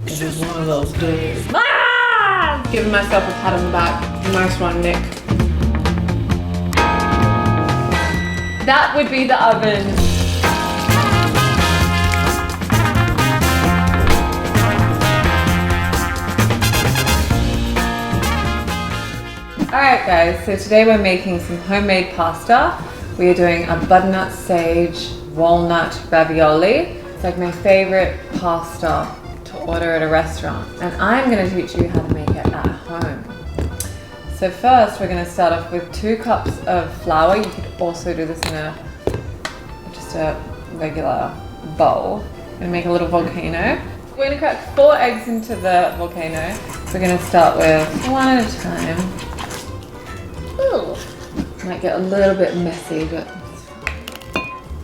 It's just one of those days. Ah! Giving myself a pat on the back. Nice one, Nick. That would be the oven. Alright guys, so today we're making some homemade pasta. We are doing a butternut sage walnut ravioli. It's like my favorite pasta to order at a restaurant. And I'm going to teach you how to make it at home. So first we're going to start off with 2 cups of flour. You could also do this in just a regular bowl. I'm going to make a little volcano. We're going to crack 4 eggs into the volcano. We're going to start with 1 at a time. Ooh. Might get a little bit messy, but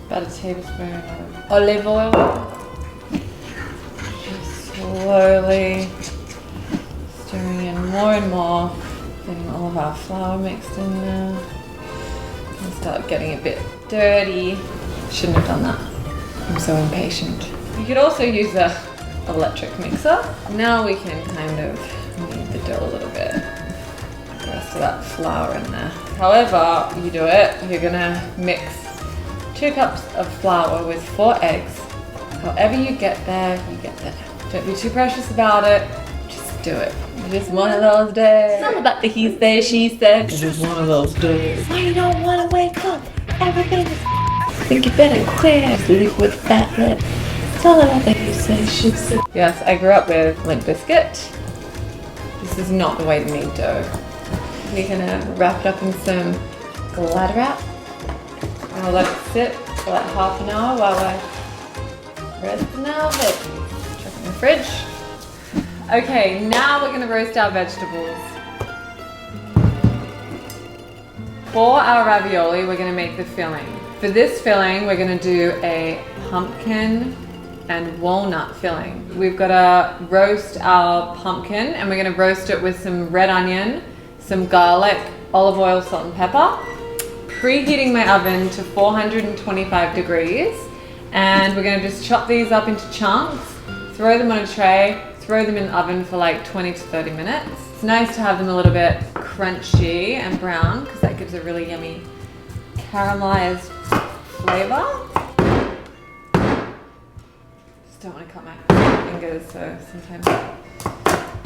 about a tablespoon of olive oil. Just slowly stirring in more and more, getting all of our flour mixed in there. And start getting a bit dirty. Shouldn't have done that. I'm so impatient. You could also use a electric mixer. Now we can kind of knead the dough a little bit. The rest of that flour in there. However you do it, you're gonna mix 2 cups of flour with 4 eggs. However you get there, you get there. Don't be too precious about it. Just do it. It's just one of those days. It's all about the he said, she said. It's just one of those days. Why you don't want to wake up? Everything is think you better quit. Liquid fat lip. It's all about the he said, she said. Yes, I grew up with Limp Bizkit. This is not the way to knead dough. We're gonna wrap it up in some Glad wrap. I'll let it sit for like half an hour while I roast our veggies. Chuck it in the fridge. Okay, now we're gonna roast our vegetables. For our ravioli, we're gonna make the filling. For this filling, we're gonna do a pumpkin and walnut filling. We've gotta roast our pumpkin and we're gonna roast it with some red onion, some garlic, olive oil, salt and pepper. Preheating my oven to 425 degrees. And we're gonna just chop these up into chunks, throw them on a tray, throw them in the oven for like 20 to 30 minutes. It's nice to have them a little bit crunchy and brown because that gives a really yummy caramelized flavor. Just don't want to cut my fingers, so sometimes I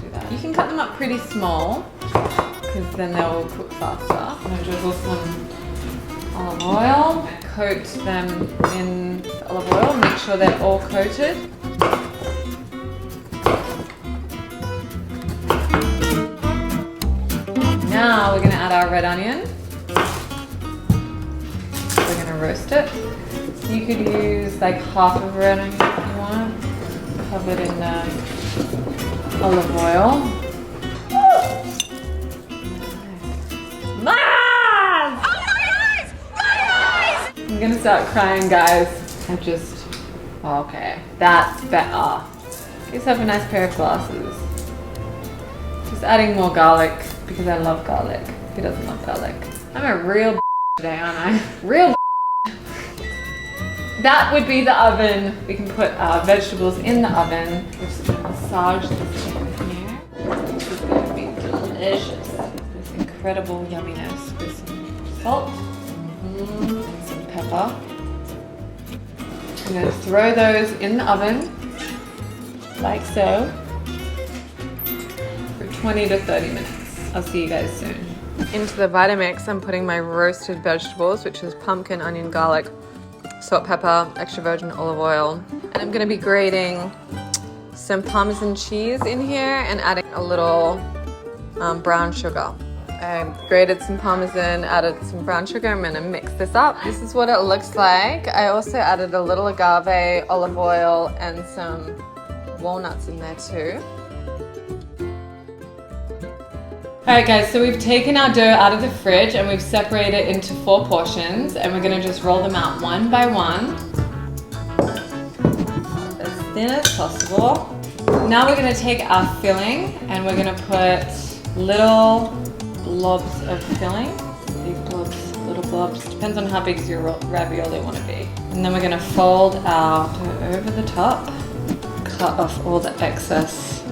do that. You can cut them up pretty small because then they'll cook faster. I'm going to drizzle some olive oil, coat them in olive oil, make sure they're all coated. Now we're going to add our red onion. We're going to roast it. You could use like half of a red onion if you want, covered in olive oil. I'm gonna start crying, guys. Okay, that's better. Get yourself a nice pair of glasses. Just adding more garlic because I love garlic. Who doesn't love garlic? I'm a real today, aren't I? Real. That would be the oven. We can put our vegetables in the oven. We're just gonna massage this in here. This is gonna be delicious. This incredible yumminess with some salt. And some pepper. I'm going to throw those in the oven, like so, for 20 to 30 minutes. I'll see you guys soon. Into the Vitamix, I'm putting my roasted vegetables, which is pumpkin, onion, garlic, salt, pepper, extra virgin olive oil. And I'm going to be grating some Parmesan cheese in here and adding a little brown sugar. I grated some Parmesan, added some brown sugar. I'm gonna mix this up. This is what it looks like. I also added a little agave, olive oil, and some walnuts in there too. Alright guys, so we've taken our dough out of the fridge and we've separated it into 4 portions and we're gonna just roll them out one by one. As thin as possible. Now we're gonna take our filling and we're gonna put little blobs of filling. Big blobs, little blobs. Depends on how big your ravioli want to be. And then we're going to fold our dough over the top, cut off all the excess.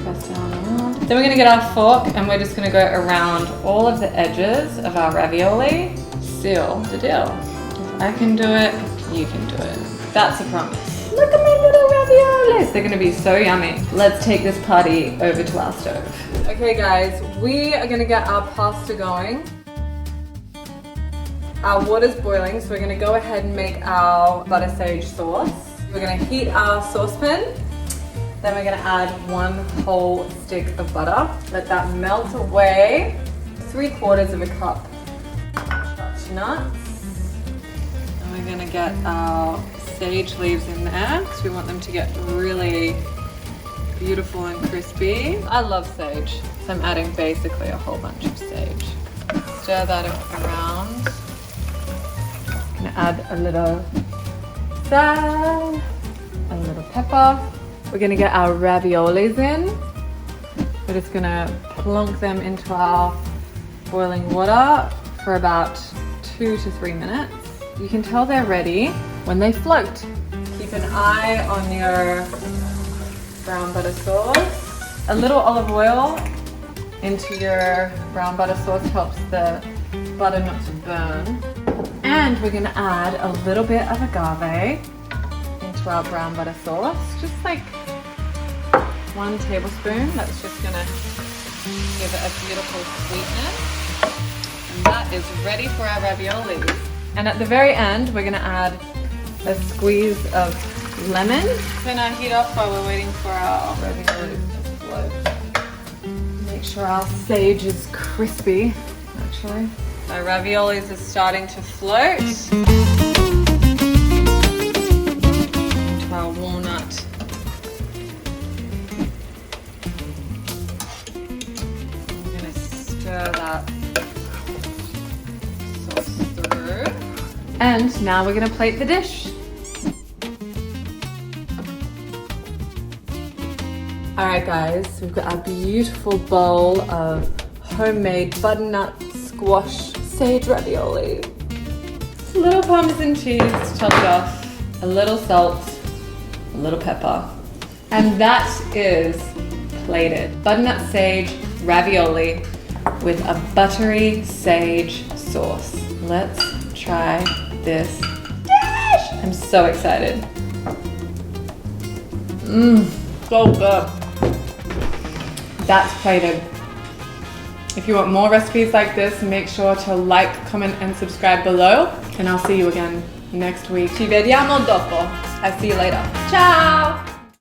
Press down around. Then we're gonna get our fork and we're just gonna go around all of the edges of our ravioli. Seal the deal. If I can do it, you can do it. That's a promise. Look at my little raviolis. They're gonna be so yummy. Let's take this party over to our stove. Okay guys, we are gonna get our pasta going. Our water's boiling, so we're gonna go ahead and make our butter sage sauce. We're gonna heat our saucepan. Then we're gonna add 1 whole stick of butter. Let that melt away. 3/4 of a cup nuts. And we're gonna get our sage leaves in there because we want them to get really beautiful and crispy. I love sage, so I'm adding basically a whole bunch of sage. Stir that around. Gonna add a little salt, a little pepper. We're gonna get our raviolis in. We're just gonna plunk them into our boiling water for about 2 to 3 minutes. You can tell they're ready when they float. Keep an eye on your brown butter sauce. A little olive oil into your brown butter sauce helps the butter not to burn. And we're gonna add a little bit of agave into our brown butter sauce. Just like 1 tablespoon. That's just gonna give it a beautiful sweetness. And that is ready for our raviolis. And at the very end, we're gonna add a squeeze of lemon. Turn our heat off while we're waiting for our raviolis to float. Make sure our sage is crispy, actually. Our raviolis are starting to float. Into our walnut. I'm gonna stir that through. And now we're gonna plate the dish. All right guys, we've got our beautiful bowl of homemade butternut squash sage ravioli. Just a little Parmesan cheese chopped off, a little salt, a little pepper. And that is plated. Butternut sage ravioli with a buttery sage sauce. Let's try this dish. I'm so excited. So good. That's plated. If you want more recipes like this, make sure to like, comment, and subscribe below. And I'll see you again next week. Ci vediamo dopo. I'll see you later. Ciao!